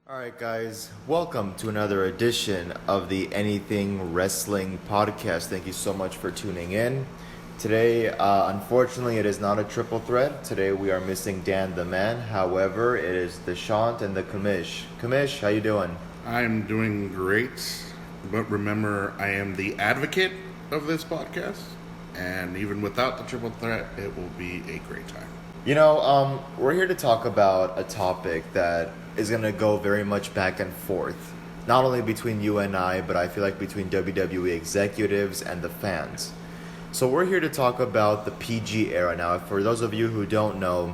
All right, guys, welcome to another edition of the Anything Wrestling Podcast. Thank you so much for tuning in. Today, unfortunately, it is not a triple threat. Today, we are missing Dan the Man. However, it is the Shant and the Commish. Commish, how you doing? I am doing great, but remember, I am the advocate of this podcast, and even without the triple threat, it will be a great time. We're here to talk about a topic that is going to go very much back and forth, not only between you and I, but I feel like between WWE executives and the fans. So we're here to talk about the PG era. Now, for those of you who don't know,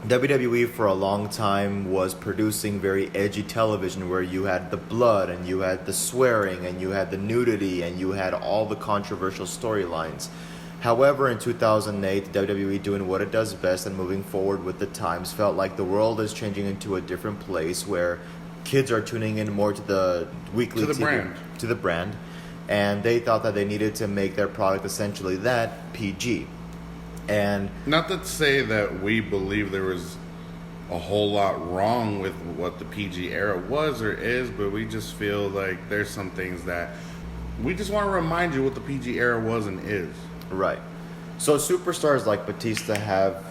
WWE for a long time was producing very edgy television where you had the blood and you had the swearing and you had the nudity and you had all the controversial storylines. However, in 2008, WWE doing what it does best and moving forward with the times felt like the world is changing into a different place where kids are tuning in more to the weekly TV, to the brand, and they thought that they needed to make their product essentially that PG. And not to say that we believe there was a whole lot wrong with what the PG era was or is, but we just feel like there's some things that we just want to remind you what the PG era was and is. Right. So superstars like Batista have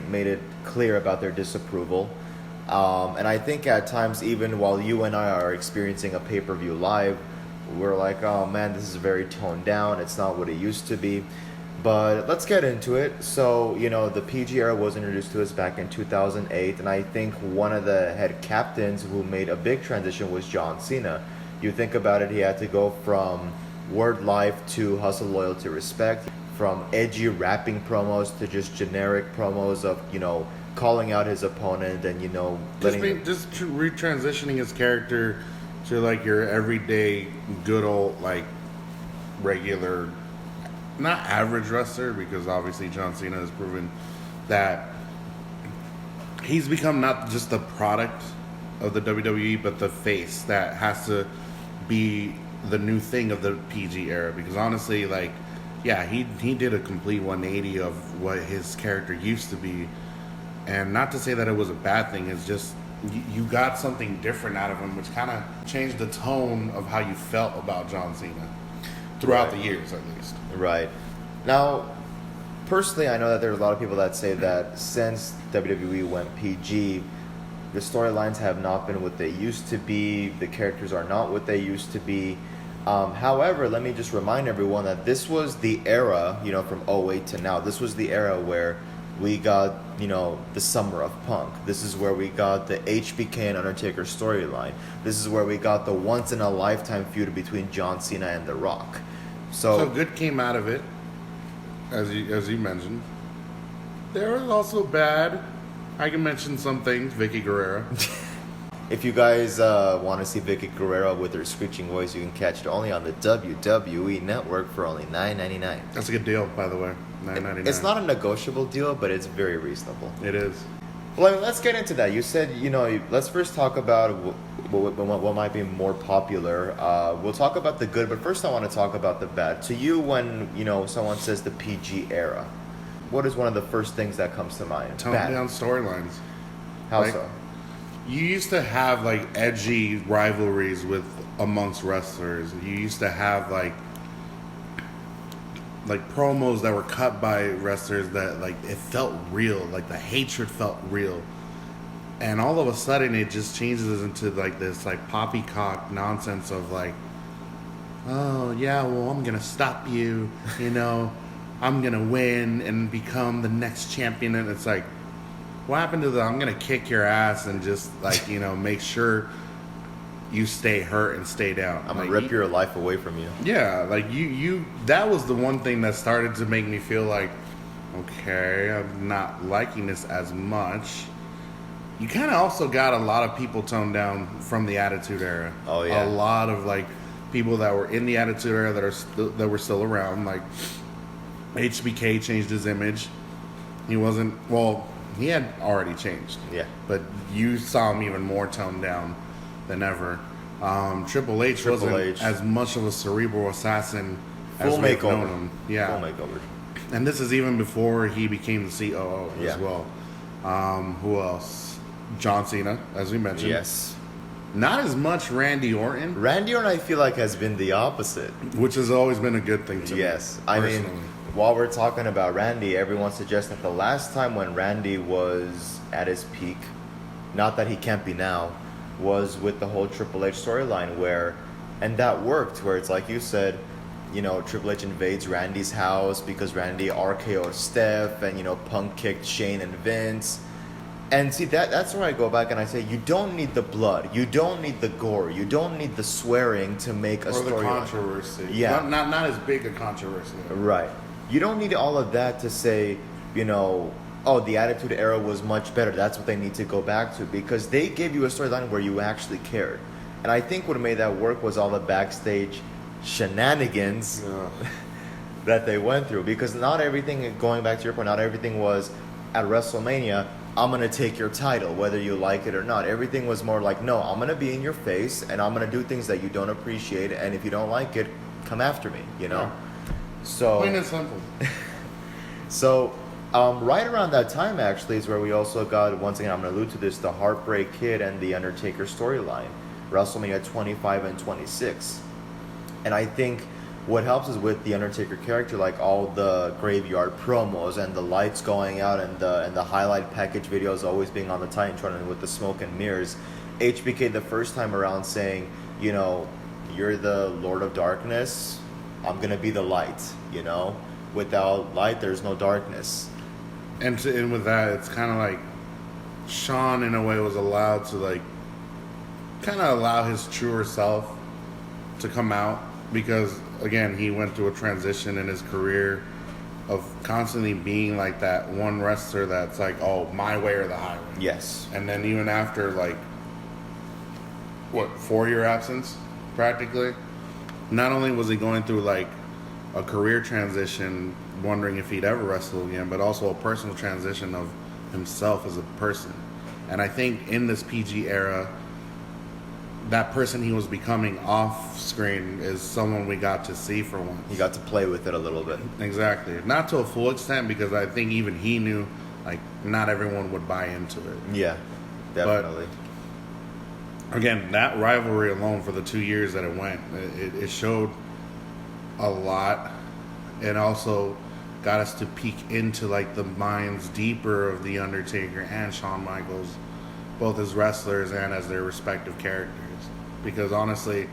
made it clear about their disapproval. And I think at times, even while you and I are experiencing a pay-per-view live, we're like, oh man, this is very toned down. It's not what it used to be. But let's get into it. So, the PG era was introduced to us back in 2008. And I think one of the head captains who made a big transition was John Cena. You think about it, he had to go from word life to hustle, loyalty, respect, from edgy rapping promos to just generic promos of calling out his opponent and retransitioning his character to like your everyday good old like regular, not average wrestler, because obviously John Cena has proven that he's become not just the product of the WWE but the face that has to be the new thing of the PG era, because honestly, he did a complete 180 of what his character used to be, and not to say that it was a bad thing. It's just you got something different out of him, which kind of changed the tone of how you felt about John Cena throughout the years, at least. Right. Now, personally, I know that there's a lot of people that say that since WWE went PG, the storylines have not been what they used to be. The characters are not what they used to be. However, let me just remind everyone that this was the era, from 2008 to now. This was the era where we got, the summer of Punk. This is where we got the HBK and Undertaker storyline. This is where we got the once-in-a-lifetime feud between John Cena and The Rock. So good came out of it, as you mentioned. There was also bad. I can mention some things. Vicky Guerrero. If you guys want to see Vicky Guerrero with her screeching voice, you can catch it only on the WWE Network for only $9.99. That's a good deal, by the way. $9.99. It's not a negotiable deal, but it's very reasonable. It is. Well, let's get into that. You said, let's first talk about what might be more popular. We'll talk about the good, but first I want to talk about the bad. To you, when, someone says the PG era, what is one of the first things that comes to mind? Toned down storylines. How so? You used to have edgy rivalries amongst wrestlers. You used to have like promos that were cut by wrestlers that it felt real, the hatred felt real. And all of a sudden it just changes into this poppycock nonsense of oh yeah, well, I'm gonna stop you, I'm gonna win and become the next champion. And it's what happened to I'm gonna kick your ass and just make sure you stay hurt and stay down. I'm gonna rip your life away from you. Yeah, you that was the one thing that started to make me feel okay, I'm not liking this as much. You kind of also got a lot of people toned down from the Attitude Era. Oh yeah. A lot of people that were in the Attitude Era that were still around. HBK changed his image. He wasn't, he had already changed. Yeah. But you saw him even more toned down than ever. Triple H wasn't as much of a cerebral assassin as we've known him. Yeah. Full makeover. And this is even before he became the COO as well. Who else? John Cena, as we mentioned. Yes. Not as much Randy Orton, Randy Orton, I feel like, has been the opposite. which has always been a good thing to me. Yes. I mean, personally. while we're talking about Randy, everyone suggests that the last time when Randy was at his peak, not that he can't be now, was with the whole Triple H storyline and that worked, where it's like you said, Triple H invades Randy's house because Randy RKO'd Steph, and, Punk kicked Shane and Vince. And see, that's where I go back and I say, you don't need the blood, you don't need the gore, you don't need the swearing to make a story. Or the controversy. Yeah. Not as big a controversy. Right. You don't need all of that to say, oh, the Attitude Era was much better. That's what they need to go back to, because they gave you a storyline where you actually cared. And I think what made that work was all the backstage shenanigans that they went through. Because not everything, going back to your point, not everything was at WrestleMania, I'm going to take your title, whether you like it or not. Everything was more like, no, I'm going to be in your face, and I'm going to do things that you don't appreciate, and if you don't like it, come after me, Yeah. So, Plain and simple. So, right around that time, actually, is where we also got, once again, I'm going to allude to this, the Heartbreak Kid and the Undertaker storyline, WrestleMania 25 and 26. And I think what helps is with the Undertaker character, like all the graveyard promos and the lights going out and the highlight package videos always being on the Titantron with the smoke and mirrors. HBK the first time around saying, you're the Lord of Darkness, I'm going to be the light, Without light, there's no darkness. And with that, it's kind of like Shawn, in a way, was allowed to, like, kind of allow his truer self to come out. Because, again, he went through a transition in his career of constantly being like that one wrestler that's like, oh, my way or the highway. Yes. And then even after, like, 4-year absence, practically, not only was he going through, like, a career transition, wondering if he'd ever wrestle again, but also a personal transition of himself as a person. And I think in this PG era, that person he was becoming off screen is someone we got to see for once. He got to play with it a little bit. Exactly. Not to a full extent, because I think even he knew, like, not everyone would buy into it. Yeah, definitely. But, again, that rivalry alone for the 2 years that it went, it showed a lot, and also got us to peek into, like, the minds deeper of The Undertaker and Shawn Michaels, both as wrestlers and as their respective characters. Because honestly,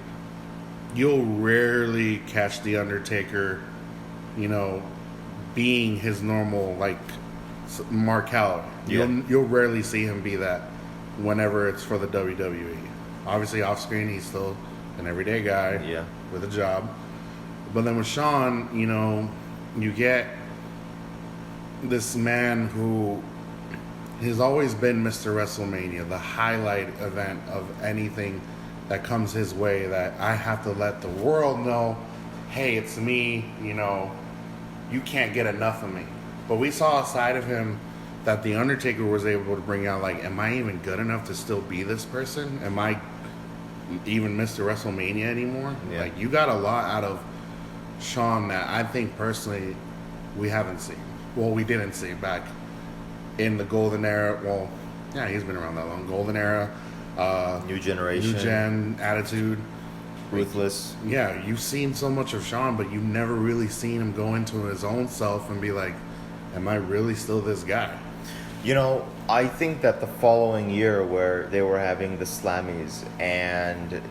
you'll rarely catch The Undertaker, being his normal, like, Markel. You'll rarely see him be that whenever it's for the WWE. Obviously, off screen, he's still an everyday guy with a job. But then with Shawn, you get this man who has always been Mr. WrestleMania, the highlight event of anything that comes his way, that I have to let the world know, hey, it's me, you can't get enough of me. But we saw a side of him that The Undertaker was able to bring out, like, am I even good enough to still be this person? Am I even Mr. WrestleMania anymore? Yeah. Like, you got a lot out of Shawn that I think personally we haven't seen. Well, we didn't see back in the Golden Era. Well, yeah, he's been around that long. Golden Era. New Generation. New Gen, Attitude. Ruthless. Yeah, you've seen so much of Shawn, but you've never really seen him go into his own self and be like, am I really still this guy? I think that the following year, where they were having the Slammies, and,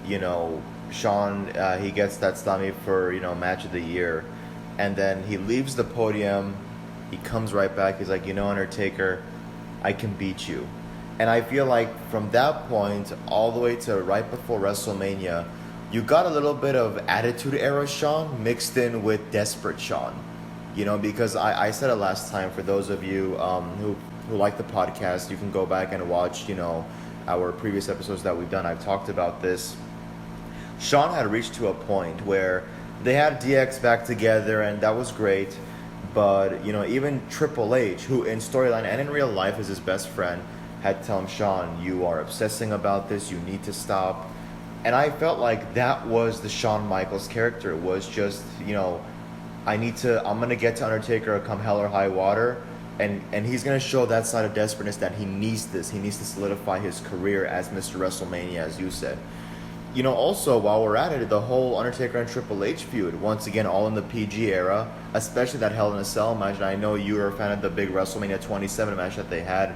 Shawn, he gets that Slammy for, match of the year, and then he leaves the podium, he comes right back, he's like, Undertaker, I can beat you. And I feel like from that point all the way to right before WrestleMania, you got a little bit of Attitude Era Shawn mixed in with Desperate Shawn. Because I said it last time, for those of you who like the podcast, you can go back and watch, our previous episodes that we've done. I've talked about this. Shawn had reached to a point where they had DX back together, and that was great. But, even Triple H, who in storyline and in real life is his best friend, had to tell him, Shawn, you are obsessing about this, you need to stop. And I felt like that was the Shawn Michaels character. It was just, I'm going to get to Undertaker come hell or high water. and he's gonna show that side of desperateness that he needs this. He needs to solidify his career as Mr. WrestleMania, as you said. You know, also while we're at it, the whole Undertaker and Triple H feud, once again, all in the PG era, especially that Hell in a Cell match. And I know you were a fan of the big WrestleMania 27 match that they had.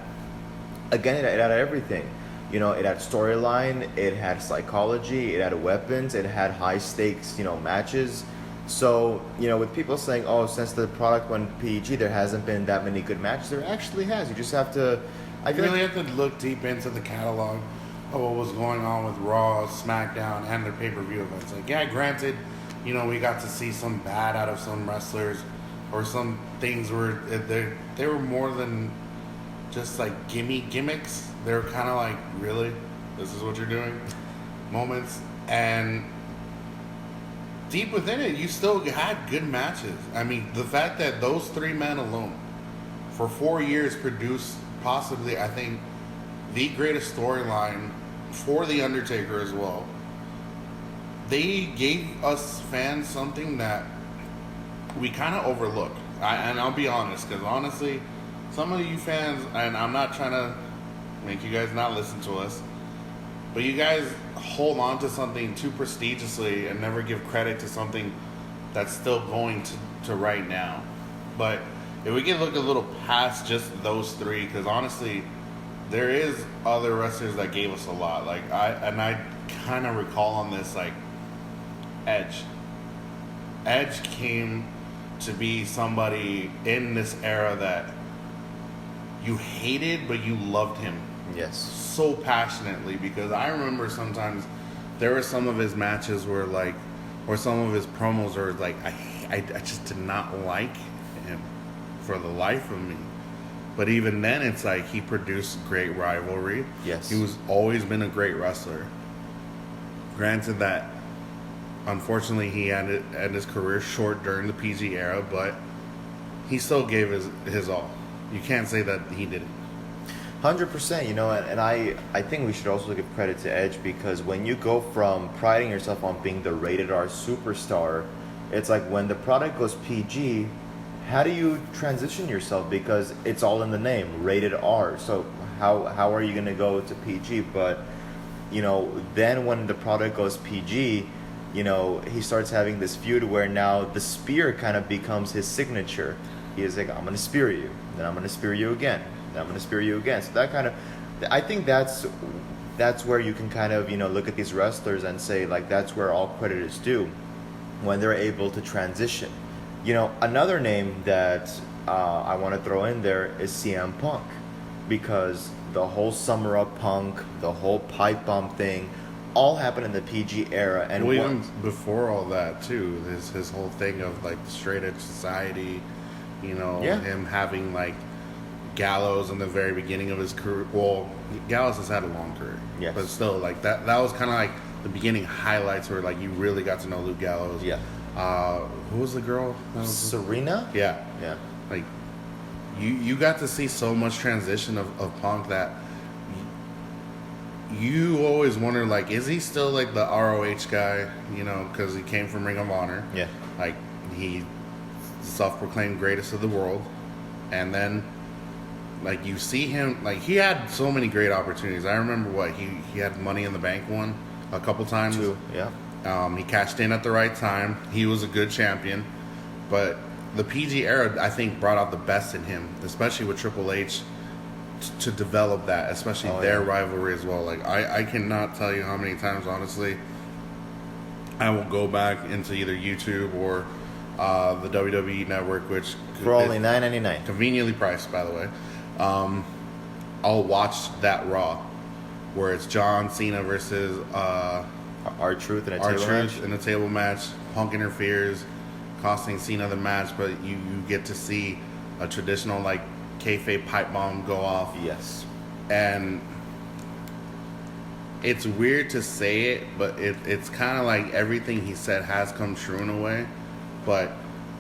Again, it had everything. You know, it had storyline, it had psychology, it had weapons, it had high stakes, you know, matches. So, you know, with people saying, oh, since the product went PG, there hasn't been that many good matches, there actually has. You just have to... I really have to look deep into the catalog of what was going on with Raw, SmackDown, and their pay-per-view events. Like, yeah, granted, you know, we got to see some bad out of some wrestlers, or some things where they were more than just like gimmicks. They were kind of like, really? This is what you're doing? Moments. And deep within it, you still had good matches. I mean, the fact that those three men alone for 4 years produced possibly, I think, the greatest storyline for The Undertaker as well. They gave us fans something that we kind of overlook. And I'll be honest, because honestly, some of you fans, and I'm not trying to make you guys not listen to us, but you guys hold on to something too prestigiously and never give credit to something that's still going to right now. But if we can look a little past just those three, because honestly, there is other wrestlers that gave us a lot. Like I kind of recall on this, like Edge. Edge came to be somebody in this era that you hated, but you loved him. Yes. So passionately, because I remember sometimes there were some of his matches where like, or some of his promos where like I just did not like him for the life of me. But even then, it's like he produced great rivalry. Yes. He was always been a great wrestler. Granted that, unfortunately, he ended his career short during the PG era, but he still gave his all. You can't say that he didn't. 100%, you know, and I think we should also give credit to Edge, because when you go from priding yourself on being the rated R superstar, it's like when the product goes PG, how do you transition yourself? Because it's all in the name, rated R. So how are you going to go to PG? But, you know, then when the product goes PG, you know, he starts having this feud where now the spear kind of becomes his signature. He is like, I'm going to spear you, then I'm going to spear you again, then I'm going to spear you again. So that kind of, I think that's where you can kind of, you know, look at these wrestlers and say, like, that's where all credit is due, when they're able to transition. You know, another name that I want to throw in there is CM Punk, because the whole Summer of Punk, the whole pipe bomb thing, all happened in the PG era. And well, even before all that too, his whole thing of like the straight edge society, you know, yeah. Him having like Gallows in the very beginning of his career. Well, Gallows has had a long career, yes. But still, like that was kind of like the beginning highlights where like you really got to know Luke Gallows. Yeah. Who was the girl? Serena? Yeah. Yeah. Like you got to see so much transition of Punk that you always wonder, like, is he still like the ROH guy? You know, because he came from Ring of Honor. Yeah. Like he self-proclaimed greatest of the world, and then like you see him, like he had so many great opportunities. I remember he had Money in the Bank one a couple times. Two. Yeah. He cashed in at the right time. He was a good champion, but the PG era, I think, brought out the best in him, especially with Triple H, to develop that, especially their rivalry as well. Like I cannot tell you how many times, honestly, I will go back into either YouTube or the WWE Network, which for only $9.99, conveniently priced, by the way. I'll watch that Raw where it's John Cena versus R-Truth in a table match. Punk interferes, costing Cena the match, but you get to see a traditional like kayfabe pipe bomb go off. Yes. And it's weird to say it, but it's kind of like everything he said has come true in a way. But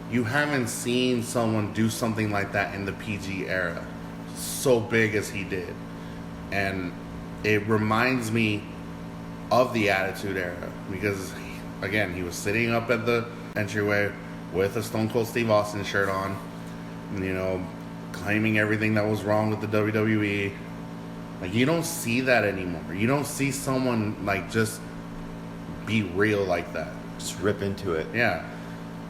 you haven't seen someone do something like that in the PG era, so big as he did. And it reminds me of the Attitude Era, because again, he was sitting up at the entryway with a Stone Cold Steve Austin shirt on, and, you know, claiming everything that was wrong with the WWE. Like, you don't see that anymore. You don't see someone like just be real like that. Just rip into it. Yeah.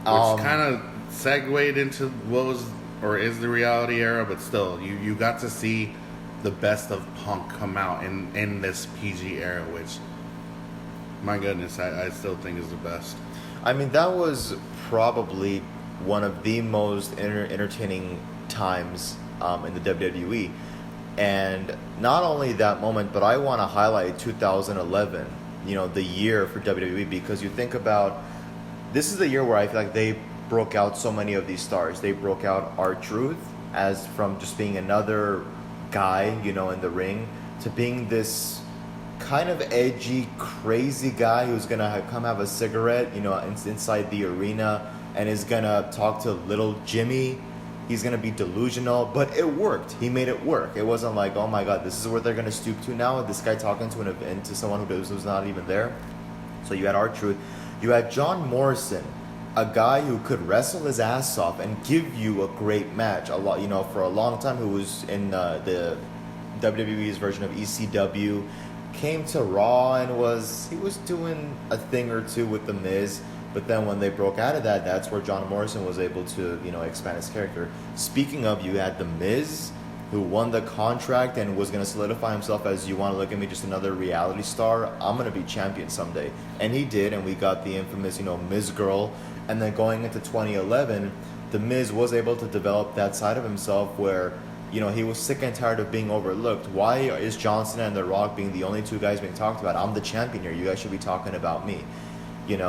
Which kind of segued into what was or is the reality era, but still, you got to see the best of Punk come out in this PG era, which, my goodness, I still think is the best. I mean, that was probably one of the most entertaining times in the WWE. And not only that moment, but I want to highlight 2011, the year for WWE, because you think about, this is the year where I feel like they broke out so many of these stars. They broke out R-Truth as from just being another guy, in the ring, to being this kind of edgy, crazy guy who's going to come have a cigarette, inside the arena, and is going to talk to little Jimmy. He's going to be delusional, but it worked. He made it work. It wasn't like, oh my God, this is where they're going to stoop to now. This guy talking to an event, to someone who's not even there. So you had R-Truth. You had John Morrison, a guy who could wrestle his ass off and give you a great match. A lot, for a long time, who was in the WWE's version of ECW, came to Raw and he was doing a thing or two with The Miz. But then when they broke out of that, that's where John Morrison was able to, expand his character. Speaking of, you had The Miz, who won the contract and was going to solidify himself as, you want to look at me, just another reality star. I'm going to be champion someday. And he did, and we got the infamous, Miz Girl. And then going into 2011, The Miz was able to develop that side of himself where, he was sick and tired of being overlooked. Why is John Cena and The Rock being the only two guys being talked about? I'm the champion here. You guys should be talking about me. Who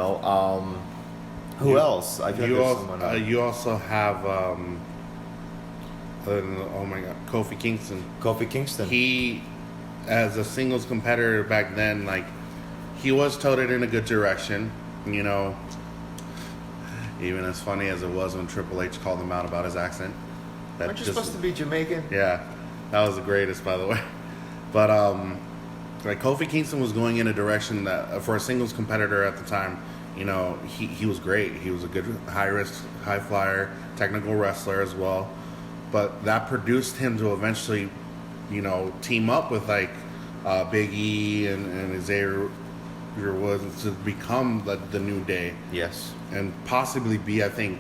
else? I feel like someone. You also have, oh my God, Kofi Kingston. Kofi Kingston. He, as a singles competitor back then, he was toted in a good direction. Even as funny as it was when Triple H called him out about his accent. Aren't you supposed to be Jamaican? Yeah, that was the greatest, by the way. But Kofi Kingston was going in a direction that, for a singles competitor at the time, he was great. He was a good high risk, high flyer, technical wrestler as well. But that produced him to eventually, team up with Big E and Xavier Woods to become the New Day. Yes. And possibly be, I think,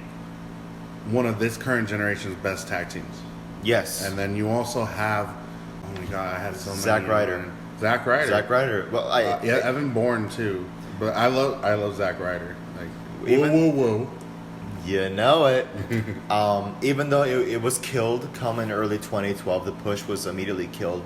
one of this current generation's best tag teams. Yes. And then you also have, oh my God, I had so many. Zack Ryder. Zack Ryder. Well, Evan Bourne too. But I love Zack Ryder. Whoa. You know it. Even though it was killed come in early 2012, the push was immediately killed.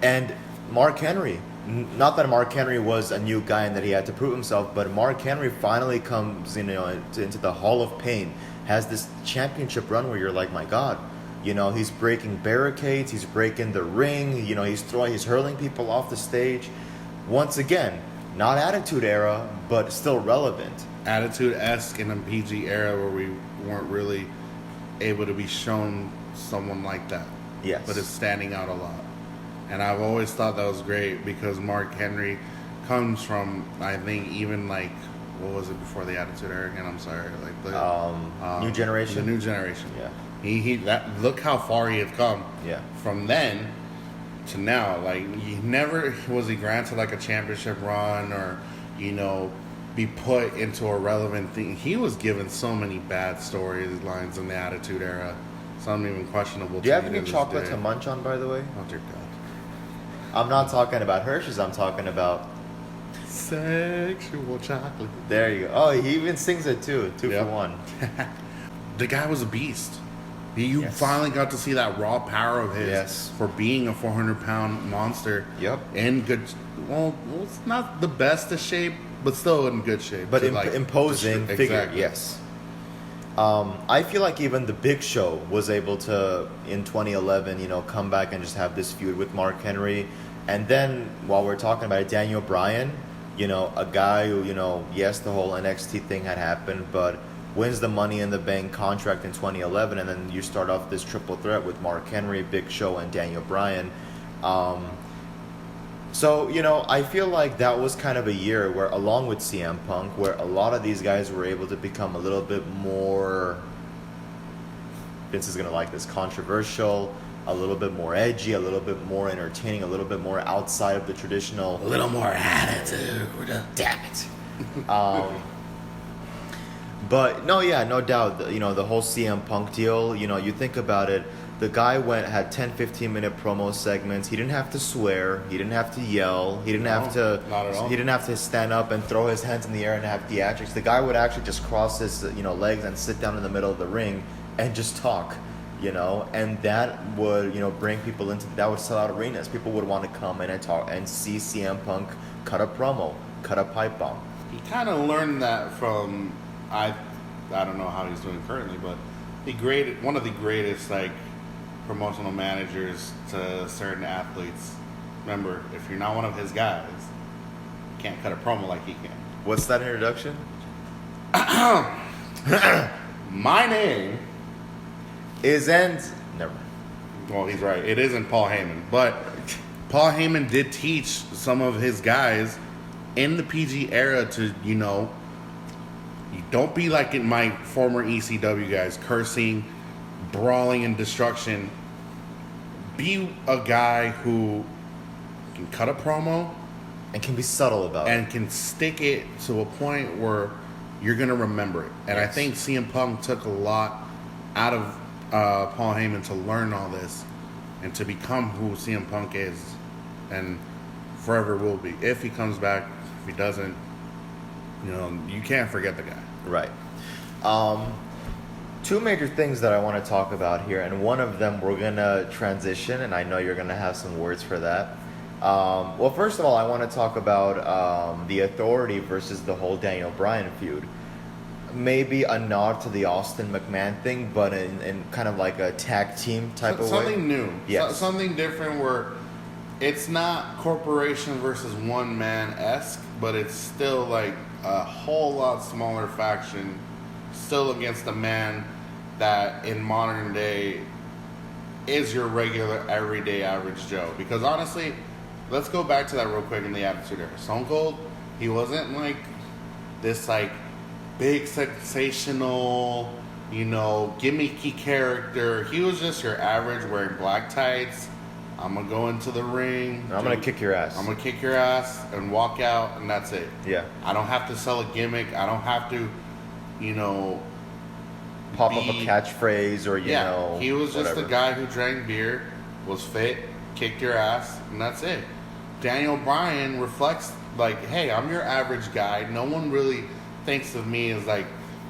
And Mark Henry. Not that Mark Henry was a new guy and that he had to prove himself, but Mark Henry finally comes into the Hall of Pain, has this championship run where you're like, my God, he's breaking barricades, he's breaking the ring, he's hurling people off the stage. Once again, not Attitude Era, but still relevant. Attitude-esque in a PG era where we weren't really able to be shown someone like that. Yes. But it's standing out a lot. And I've always thought that was great because Mark Henry comes from, I think, even what was it before the Attitude Era again? I'm sorry. New Generation? The New Generation. Yeah. Look how far he had come. Yeah. From then to now. He never was he granted a championship run or, be put into a relevant thing. He was given so many bad storylines in the Attitude Era. Some even questionable. Do you have any chocolate to munch on, by the way? Oh, dear God. I'm not talking about Hershey's, I'm talking about sexual chocolate. There you go. Oh, he even sings it too. Two for one. The guy was a beast. You finally got to see that raw power of his for being a 400-pound monster. Yep. In good, well, it's not the best of shape, but still in good shape. But imposing figure, exactly. Yes. I feel like even the Big Show was able to, in 2011, come back and just have this feud with Mark Henry. And then, while we're talking about it, Daniel Bryan, a guy who, yes, the whole NXT thing had happened, but wins the Money in the Bank contract in 2011, and then you start off this triple threat with Mark Henry, Big Show, and Daniel Bryan. So, I feel like that was kind of a year where, along with CM Punk, where a lot of these guys were able to become a little bit more Vince is gonna like this, controversial, a little bit more edgy, a little bit more entertaining, a little bit more outside of the traditional. A little more attitude. Damn it. But no, yeah, no doubt. The whole CM Punk deal. You think about it. The guy had 10, 15-minute promo segments. He didn't have to swear. He didn't have to yell. He didn't have to. Not at all. He didn't have to stand up and throw his hands in the air and have theatrics. The guy would actually just cross his legs and sit down in the middle of the ring and just talk. And that would bring people into that would sell out arenas. People would want to come in and talk and see CM Punk cut a promo, cut a pipe bomb. He kind of learned that from I don't know how he's doing currently, but one of the greatest promotional managers to certain athletes. Remember, if you're not one of his guys, you can't cut a promo like he can. What's that introduction? My name Never mind. Well, he's right. It isn't Paul Heyman, but Paul Heyman did teach some of his guys in the PG era to you don't be like in my former ECW guys, cursing, brawling, and destruction. Be a guy who can cut a promo and can be subtle about it and can stick it to a point where you're gonna remember it. And yes. I think CM Punk took a lot out of Paul Heyman to learn all this and to become who CM Punk is and forever will be. If he comes back, if he doesn't, you can't forget the guy. Right. Two major things that I want to talk about here, and one of them we're going to transition, and I know you're going to have some words for that. Well, first of all, I want to talk about the Authority versus the whole Daniel Bryan feud. Maybe a nod to the Austin McMahon thing, but in kind of like a tag team type of way. Something new. Yes. Something different where it's not corporation versus one man-esque, but it's still like a whole lot smaller faction still against a man that in modern day is your regular everyday average Joe. Because honestly, let's go back to that real quick in the Attitude Era. Stone Cold, he wasn't like this big sensational, gimmicky character. He was just your average wearing black tights. I'm gonna go into the ring. I'm gonna kick your ass. I'm gonna kick your ass and walk out, and that's it. Yeah. I don't have to sell a gimmick. I don't have to, pop up a catchphrase or he was just whatever. the guy who drank beer, was fit, kicked your ass, and that's it. Daniel Bryan reflects hey, I'm your average guy. No one really thinks of me as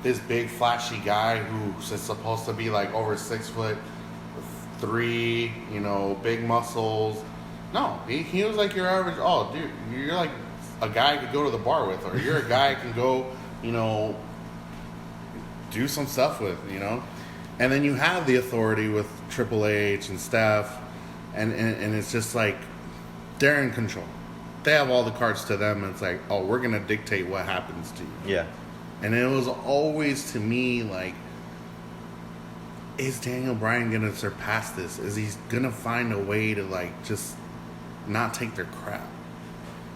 this big flashy guy who's supposed to be over 6'3", big muscles. No, he was your average. Oh, dude, you're a guy I could go to the bar with, or you're a guy I can go, do some stuff with, And then you have the Authority with Triple H and Steph, and it's just they're in control. They have all the cards to them, and it's oh, we're gonna dictate what happens to you. Yeah. And it was always to me is Daniel Bryan gonna surpass this? Is he gonna find a way to just not take their crap?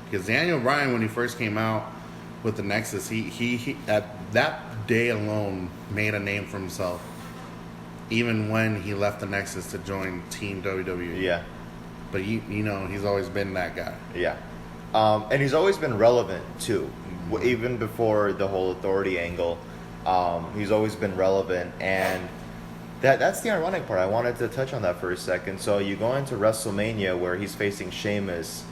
Because Daniel Bryan, when he first came out with the Nexus, he at that day alone made a name for himself. Even when he left the Nexus to join Team WWE. Yeah. But he's always been that guy. Yeah. And he's always been relevant too. Even before the whole Authority angle, he's always been relevant, and that's the ironic part. I wanted to touch on that for a second. So you go into WrestleMania where he's facing Sheamus.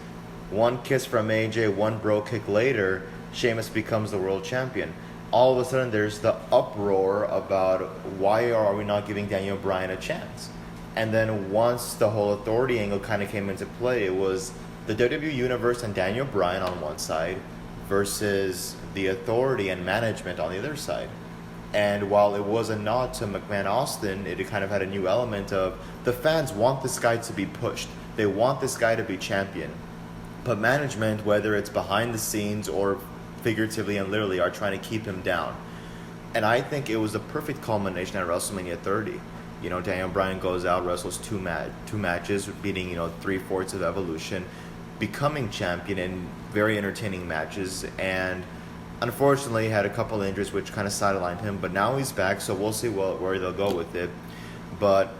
One kiss from AJ, one bro kick later, Sheamus becomes the world champion. All of a sudden there's the uproar about why are we not giving Daniel Bryan a chance? And then once the whole Authority angle kind of came into play, it was the WWE Universe and Daniel Bryan on one side versus the Authority and management on the other side. And while it was a nod to McMahon Austin, it kind of had a new element of the fans want this guy to be pushed. They want this guy to be champion. But management, whether it's behind the scenes or figuratively and literally, are trying to keep him down. And I think it was a perfect culmination at WrestleMania 30. Daniel Bryan goes out, wrestles two matches, beating 3/4 of Evolution, becoming champion in very entertaining matches, and unfortunately had a couple injuries which kind of sidelined him. But now he's back, so we'll see where they'll go with it. But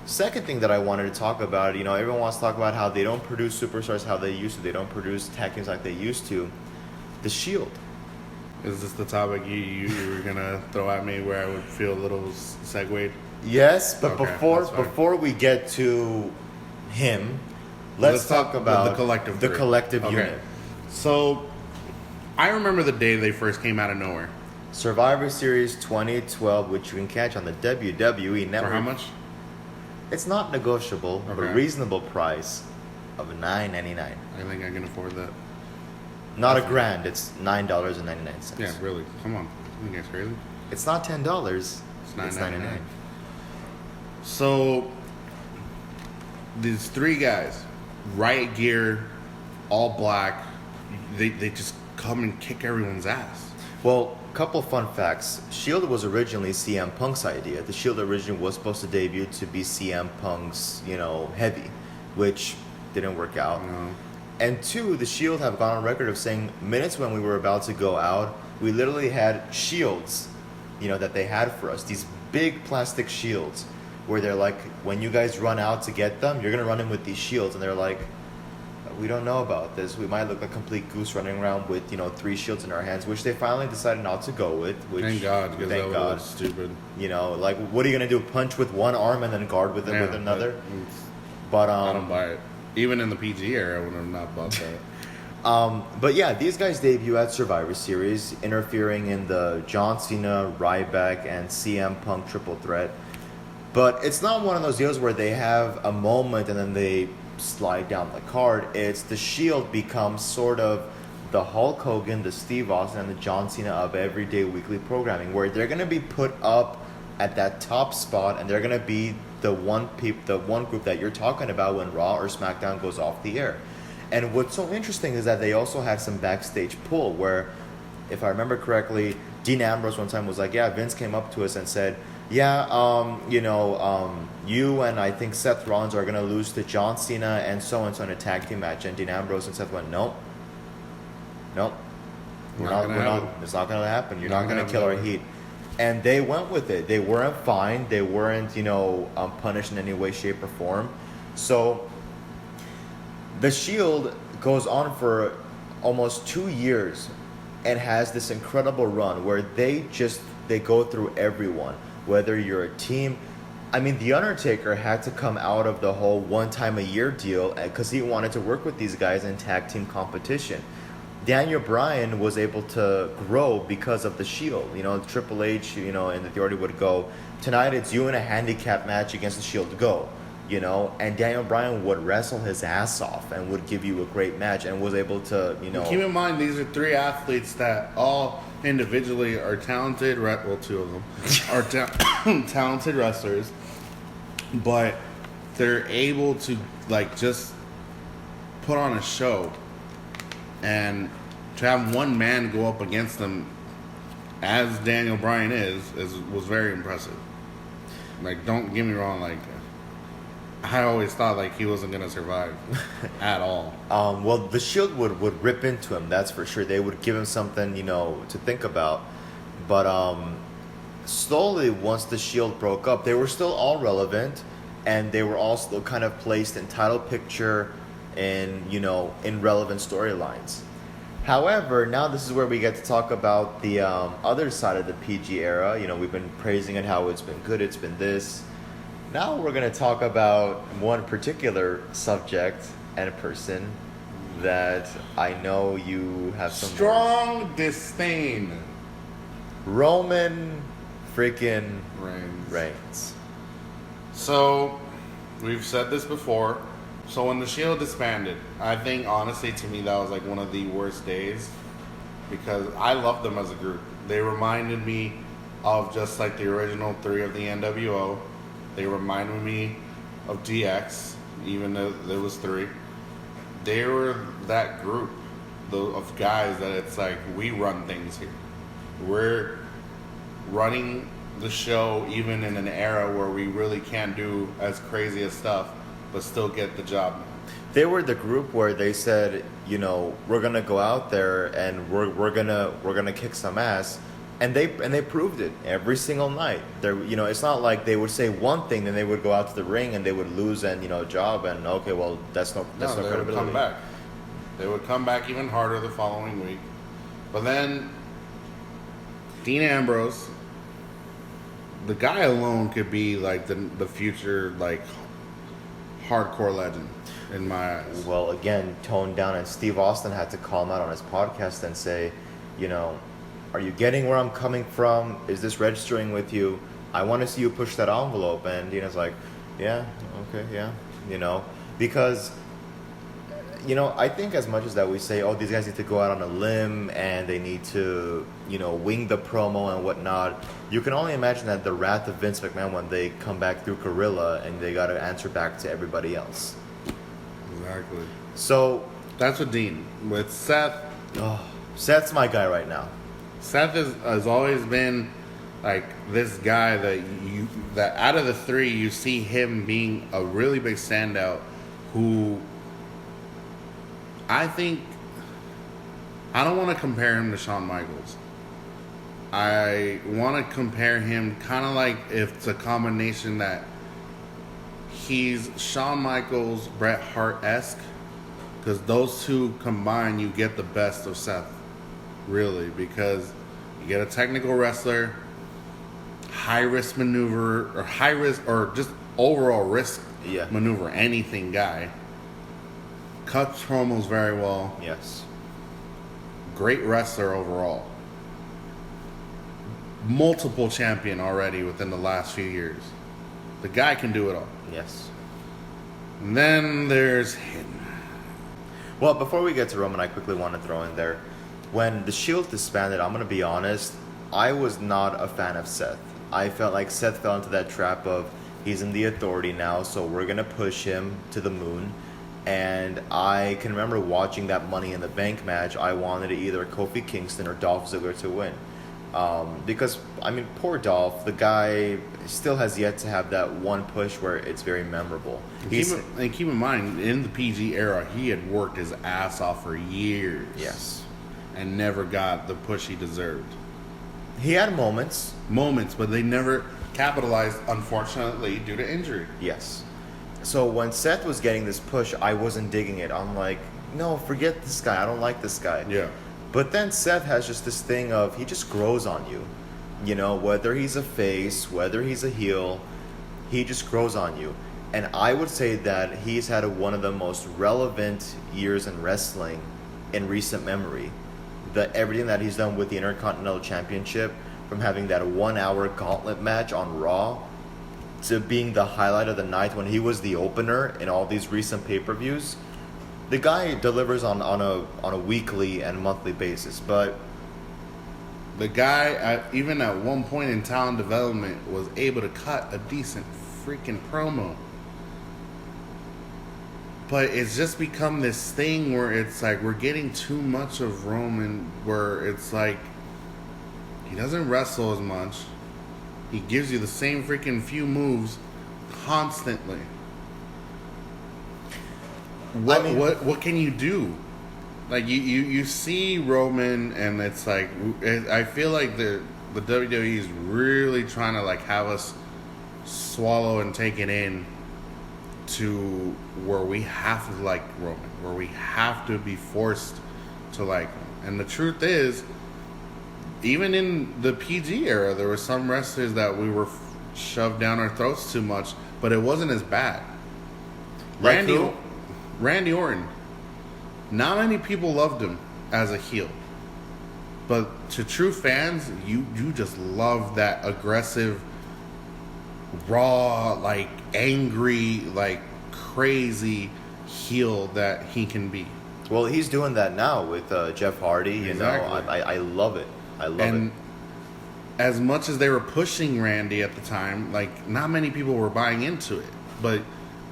second thing that I wanted to talk about, everyone wants to talk about how they don't produce superstars how they used to. They don't produce tag teams like they used to. The Shield. Is this the topic you were gonna throw at me where I would feel a little segued? Yes, but Okay, before we get to him, let's talk about the collective the group. collective Okay. unit. So, I remember the day they first came out of nowhere. Survivor Series 2012, which you can catch on the WWE Network. For how much? It's not negotiable, but Okay. reasonable price of $9.99. I think I can afford that. Not a grand. It's $9.99. Yeah, really. Come on. You guys crazy? It's not $10. It's $9.99. $9.99. So, these three guys, riot gear, all black, they just come and kick everyone's ass. Well, couple fun facts. Shield was originally CM Punk's idea. The Shield originally was supposed to debut to be CM Punk's, heavy, which didn't work out. You know? And two, the Shield have gone on record of saying minutes when we were about to go out, we literally had shields, that they had for us. These big plastic shields where they're like, when you guys run out to get them, you're going to run in with these shields. And they're like, we don't know about this. We might look like a complete goose running around with, 3 shields in our hands, which they finally decided not to go with. Which, Thank God, because that was stupid. What are you going to do? Punch with one arm and then guard with it with another? But I don't buy it. Even in the PG era, I would have not bought that. But yeah, these guys debut at Survivor Series, interfering in the John Cena, Ryback, and CM Punk triple threat. But it's not one of those deals where they have a moment and then they slide down the card. It's the Shield becomes sort of the Hulk Hogan, the Steve Austin, and the John Cena of everyday weekly programming, where they're going to be put up at that top spot, and they're going to be the one group that you're talking about when Raw or SmackDown goes off the air. And what's so interesting is that they also had some backstage pull where, if I remember correctly, Dean Ambrose one time was like, yeah, Vince came up to us and said, yeah, you and I think Seth Rollins are going to lose to John Cena and so in a tag team match. And Dean Ambrose and Seth went, nope. It's not going to happen. You're not going to kill our heat. And they went with it. They weren't fined. They weren't, punished in any way, shape, or form. So the Shield goes on for almost 2 years and has this incredible run where they go through everyone. Whether you're a team, The Undertaker had to come out of the whole one-time-a-year deal because he wanted to work with these guys in tag team competition. Daniel Bryan was able to grow because of the Shield. Triple H, and the Authority would go, tonight it's you in a handicap match against the Shield, go. And Daniel Bryan would wrestle his ass off and would give you a great match and was able to, Keep in mind, these are 3 athletes that all individually are talented, 2 of them are talented wrestlers, but they're able to, just put on a show. And to have one man go up against them, as Daniel Bryan was very impressive. Don't get me wrong, I always thought he wasn't gonna survive at all. Well, the Shield would rip into him, that's for sure. They would give him something, to think about. But slowly, once the Shield broke up, they were still all relevant, and they were all still kind of placed in title picture and in relevant storylines. However, now this is where we get to talk about the other side of the PG era. We've been praising it, how it's been good, it's been this. Now we're going to talk about one particular subject and person that I know you have some strong disdain. Roman freaking Reigns. Reigns. So, we've said this before. So when the Shield disbanded, I think honestly to me that was one of the worst days because I loved them as a group. They reminded me of just the original 3 of the NWO. They reminded me of DX, even though there was 3. They were that group of guys that it's we run things here. We're running the show even in an era where we really can't do as crazy as stuff, but still get the job. They were the group where they said, we're gonna go out there and we're gonna kick some ass, And they proved it every single night. It's not like they would say one thing, then they would go out to the ring and they would lose and job and okay, well that's no They credibility. would come back. They would come back even harder the following week. But then Dean Ambrose, the guy alone could be like the future like hardcore legend in my eyes. Well, again, toned down, and Steve Austin had to call him out on his podcast and say, are you getting where I'm coming from? Is this registering with you? I want to see you push that envelope. And Dina's like, yeah, okay, yeah, because, I think as much as that we say, oh, these guys need to go out on a limb and they need to, wing the promo and whatnot. You can only imagine that the wrath of Vince McMahon when they come back through Gorilla and they got to answer back to everybody else. Exactly. So that's what Dean. With Seth, Seth's my guy right now. Seth has always been like this guy that out of the three, you see him being a really big standout who I don't want to compare him to Shawn Michaels. I want to compare him kind of like if it's a combination that he's Shawn Michaels, Bret Hart-esque, because those two combined, you get the best of Seth. Really, because you get a technical wrestler, high risk maneuver, or high risk, or just overall risk maneuver, anything guy. Cuts promos very well. Yes. Great wrestler overall. Multiple champion already within the last few years. The guy can do it all. Yes. And then there's him. Well, before we get to Roman, I quickly want to throw in there. When the Shield disbanded, I'm going to be honest, I was not a fan of Seth. I felt like Seth fell into that trap of he's in the Authority now, so we're going to push him to the moon. And I can remember watching that Money in the Bank match. I wanted either Kofi Kingston or Dolph Ziggler to win. Because, poor Dolph, the guy still has yet to have that one push where it's very memorable. And keep in mind, in the PG era, he had worked his ass off for years. Yes. And never got the push he deserved. He had moments, but they never capitalized, unfortunately, due to injury. Yes. So when Seth was getting this push, I wasn't digging it. I'm like, no, forget this guy. I don't like this guy. Yeah. But then Seth has just this thing of he just grows on you. Whether he's a face, whether he's a heel, he just grows on you. And I would say that he's had one of the most relevant years in wrestling in recent memory. Everything that he's done with the Intercontinental Championship, from having that 1 hour gauntlet match on Raw to being the highlight of the night when he was the opener in all these recent pay-per-views. The guy delivers on a weekly and monthly basis, but the guy, even at one point in talent development, was able to cut a decent freaking promo. But it's just become this thing where it's like we're getting too much of Roman, where it's like he doesn't wrestle as much. He gives you the same freaking few moves constantly. What can you do? Like you see Roman, and it's like I feel like the WWE is really trying to like have us swallow and take it in to where we have to like Roman, where we have to be forced to like him. And the truth is, even in the PG era, there were some wrestlers that we were shoved down our throats too much, but it wasn't as bad. Like Randy Orton. Not many people loved him as a heel. But to true fans, you just love that aggressive, raw, like angry, like crazy heel that he can be. Well, he's doing that now with Jeff Hardy. Exactly. I love it. I love it. As much as they were pushing Randy at the time, like not many people were buying into it. But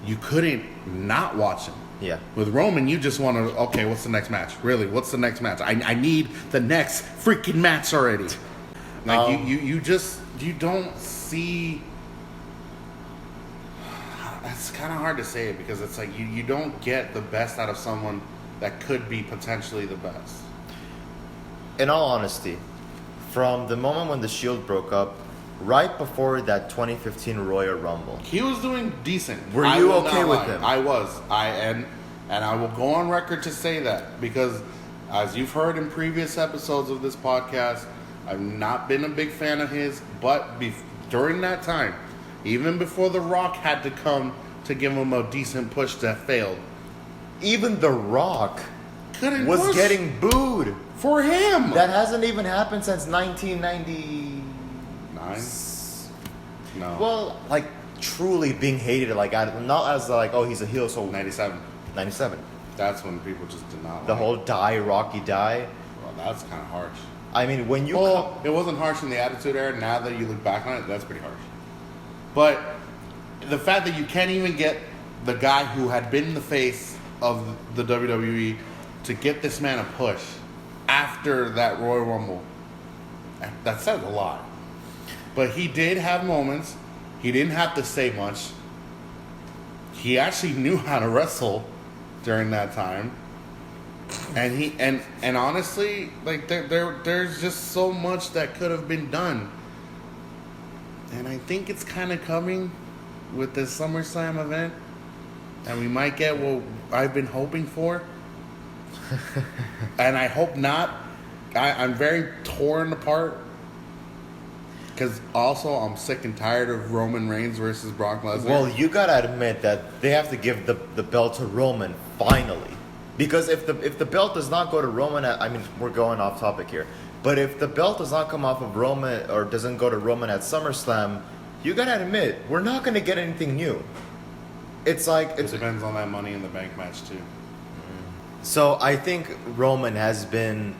you couldn't not watch him. Yeah. With Roman, you just want to, okay, what's the next match? Really, what's the next match? I need the next freaking match already. Like you don't see. It's kind of hard to say it because it's like you don't get the best out of someone that could be potentially the best. In all honesty, from the moment when the Shield broke up, right before that 2015 Royal Rumble. He was doing decent. Were you okay with him? I was. And I will go on record to say that because, as you've heard in previous episodes of this podcast, I've not been a big fan of his. But during that time, even before The Rock had to come to give him a decent push that failed, even The Rock couldn't was push getting booed. for him. That hasn't even happened since 1990. 9? No. Well, like truly being hated, like not as like, oh, he's a heel, so 97. 97. That's when people just did not The like whole die, Rocky die. Well, that's kind of harsh. I mean, when you Well, it wasn't harsh in the Attitude Era. Now that you look back on it, that's pretty harsh. But the fact that you can't even get the guy who had been the face of the WWE to get this man a push after that Royal Rumble, that says a lot. But he did have moments. He didn't have to say much. He actually knew how to wrestle during that time. And he and honestly, like there's just so much that could have been done. And I think it's kind of coming with this SummerSlam event. And we might get what I've been hoping for. And I hope not. I'm very torn apart. Because also I'm sick and tired of Roman Reigns versus Brock Lesnar. Well, you gotta admit that they have to give the belt to Roman finally. Because if the belt does not go to Roman, I mean, we're going off topic here. But if the belt does not come off of Roman or doesn't go to Roman at SummerSlam, you gotta admit, we're not gonna get anything new. It's like... It depends on that Money in the Bank match, too. So I think Roman has been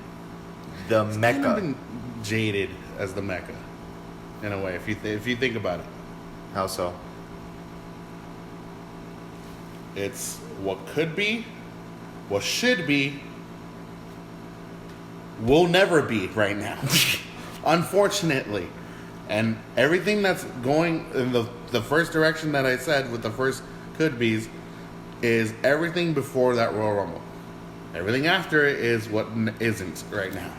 the Mecca. Kind of been jaded as the Mecca, in a way, if you think about it. How so? It's what could be, what should be, will never be right now. Unfortunately. And everything that's going in the first direction that I said with the first could be's is everything before that Royal Rumble. Everything after it is what isn't right now.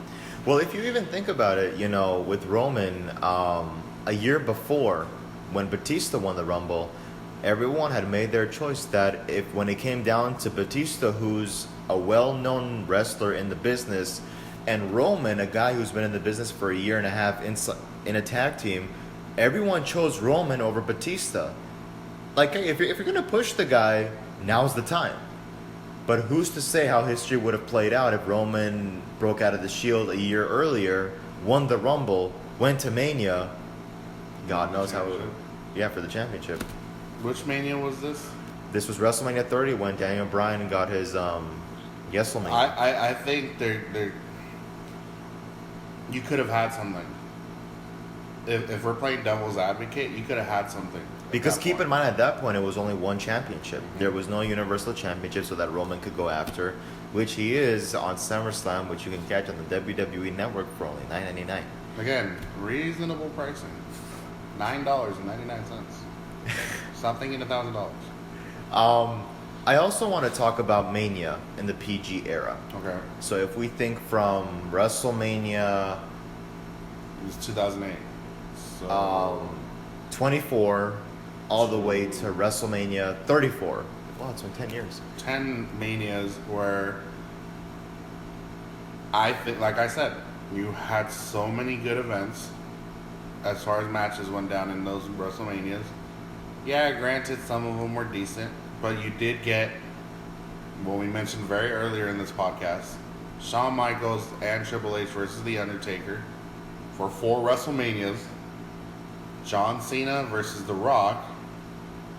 Well, if you even think about it, you know, with Roman, a year before, when Batista won the Rumble, everyone had made their choice that if when it came down to Batista, who's a well-known wrestler in the business, and Roman, a guy who's been in the business for a year and a half in a tag team, everyone chose Roman over Batista. Like, hey, if you're going to push the guy, now's the time. But who's to say how history would have played out if Roman broke out of the Shield a year earlier, won the Rumble, went to Mania, God knows how it would... Yeah, for the championship. Which Mania was this? This was WrestleMania 30 when Daniel Bryan got his WrestleMania. I think they're you could have had something. If we're playing devil's advocate, you could have had something. Because keep in mind, at that point, it was only one championship. There was no Universal Championship so that Roman could go after, which he is on SummerSlam, which you can catch on the WWE Network for only $9.99. Again, reasonable pricing. $9.99. Something in $1,000. I also want to talk about Mania in the PG era. Okay. So if we think from WrestleMania... It was 2008. So 24 all the way to WrestleMania 34. Wow, it's been 10 years. 10 Manias where I think, like I said, you had so many good events as far as matches went down in those WrestleManias. Yeah, granted, some of them were decent, but you did get what we mentioned very earlier in this podcast, Shawn Michaels and Triple H versus The Undertaker for 4 WrestleManias. John Cena versus The Rock.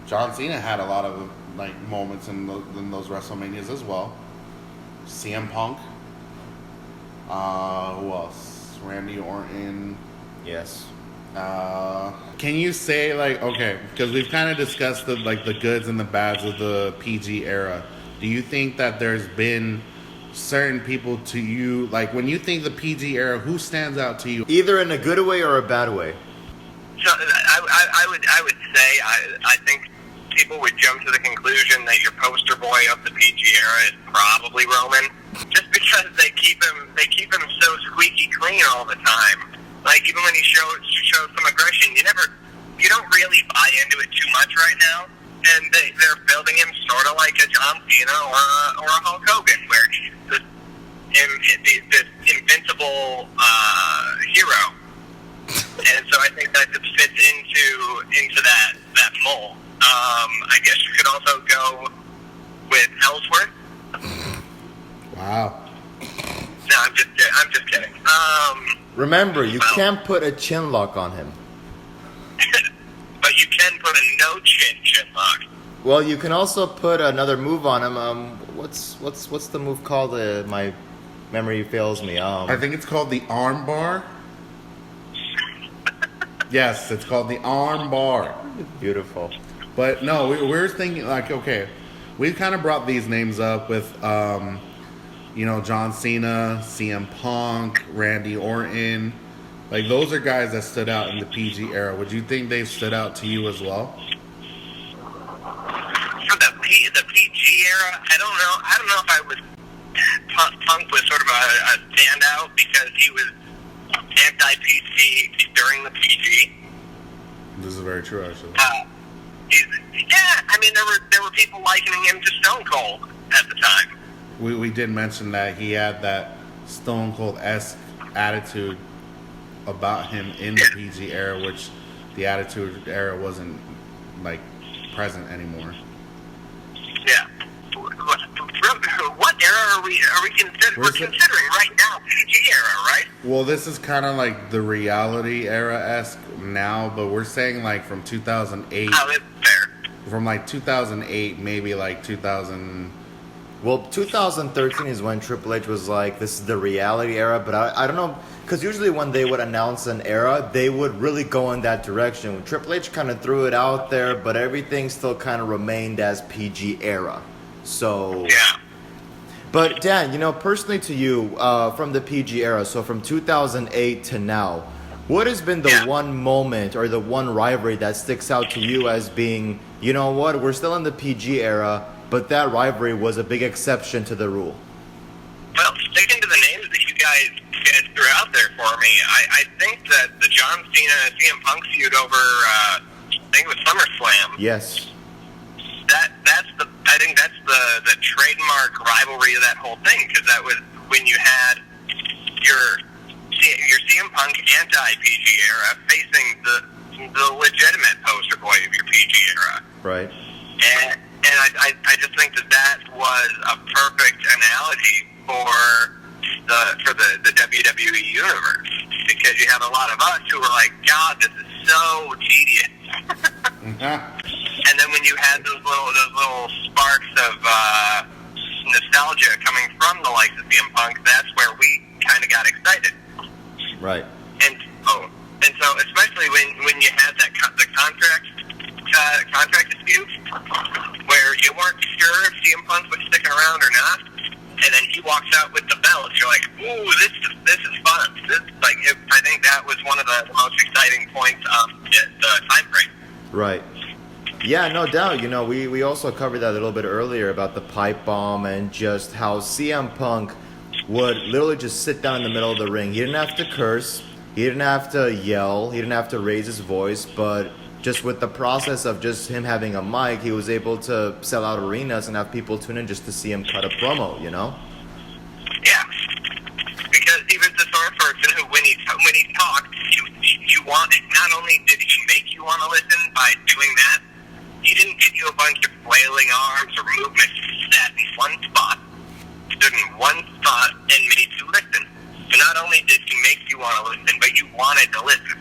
John Cena had a lot of like moments in those WrestleManias as well. CM Punk. Who else? Randy Orton. Yes. Can you say like, okay, because we've kind of discussed the goods and the bads of the PG era. Do you think that there's been certain people to you, like when you think the PG era, who stands out to you? Either in a good way or a bad way. So I would say I think people would jump to the conclusion that your poster boy of the PG era is probably Roman, just because they keep him so squeaky clean all the time. Like, even when he shows some aggression, you don't really buy into it too much right now. And they're building him sort of like a John Cena or a Hulk Hogan, where he's this invincible hero. And so I think that just fits into that mold. I guess you could also go with Ellsworth. Wow. No, I'm just kidding. Remember, you can't put a chin lock on him. But you can put a no chin lock. Well, you can also put another move on him. What's the move called? My memory fails me. I think it's called the arm bar. Yes, it's called the arm bar. Beautiful. But no, we're thinking like, okay, we've kind of brought these names up with, John Cena, CM Punk, Randy Orton. Like, those are guys that stood out in the PG era. Would you think they've stood out to you as well? For the PG era, I don't know if I would. Punk was sort of a standout because he was anti-PC during the PG. This is very true, actually. There were people likening him to Stone Cold at the time. We did mention that he had that Stone Cold-esque attitude about him in the PG era, which the Attitude Era wasn't like present anymore. Yeah. What era are we considering? We're considering right now PG era, right? Well, this is kind of like the reality era-esque now, but we're saying like from 2008. Oh, that's fair. From like 2008, maybe like 2000. Well, 2013 is when Triple H was like, this is the reality era, but I don't know, because usually when they would announce an era, they would really go in that direction. Triple H kind of threw it out there, but everything still kind of remained as PG era. So, yeah. But Dan, personally to you, from the PG era, so from 2008 to now, what has been the one moment or the one rivalry that sticks out to you as being, you know what, we're still in the PG era, but that rivalry was a big exception to the rule? Well, sticking to the names that you guys threw out there for me, I think that the John Cena CM Punk feud over, I think it was SummerSlam. Yes. I think that's the trademark rivalry of that whole thing, because that was when you had your CM Punk anti-PG era facing the legitimate poster boy of your PG era. Right. And I just think that was a perfect analogy for the WWE universe, because you have a lot of us who were like, God, this is so tedious. And then when you had those little sparks of nostalgia coming from the likes of CM Punk, that's where we kind of got excited. Right. And so especially when you had the contract dispute, where you weren't sure if CM Punk was sticking around or not, and then he walks out with the belt, you're like, ooh, this is fun. I think that was one of the most exciting points of the time frame. Right. Yeah, no doubt. We also covered that a little bit earlier about the pipe bomb and just how CM Punk would literally just sit down in the middle of the ring. He didn't have to curse. He didn't have to yell. He didn't have to raise his voice. But just with the process of just him having a mic, he was able to sell out arenas and have people tune in just to see him cut a promo, Yeah. Because he was the sort of person who, when he talked, you wanted, not only did he make you want to listen by doing that, he didn't give you a bunch of flailing arms or movements. He sat in one spot, stood in one spot, and made you listen. So not only did he make you want to listen, but you wanted to listen.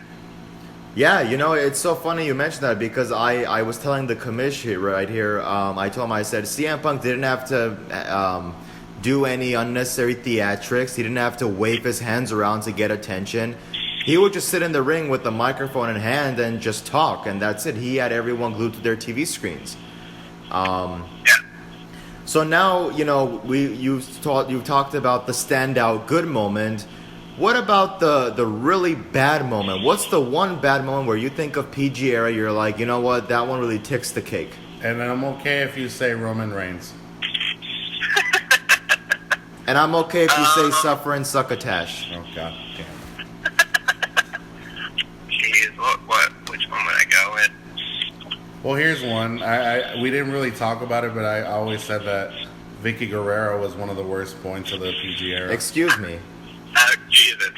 Yeah, it's so funny you mentioned that, because I was telling the Commish right here, I told him, I said, CM Punk didn't have to do any unnecessary theatrics. He didn't have to wave his hands around to get attention. He would just sit in the ring with the microphone in hand and just talk, and that's it. He had everyone glued to their TV screens. So now, you've talked about the standout good moment. What about the really bad moment? What's the one bad moment where you think of PG era, you're like, you know what, that one really ticks the cake? And I'm okay if you say Roman Reigns. And I'm okay if you say Suffer and Succotash. Oh, God damn. Well, here's one. We didn't really talk about it, but I always said that Vicky Guerrero was one of the worst points of the PG era. Excuse me. Oh, Jesus.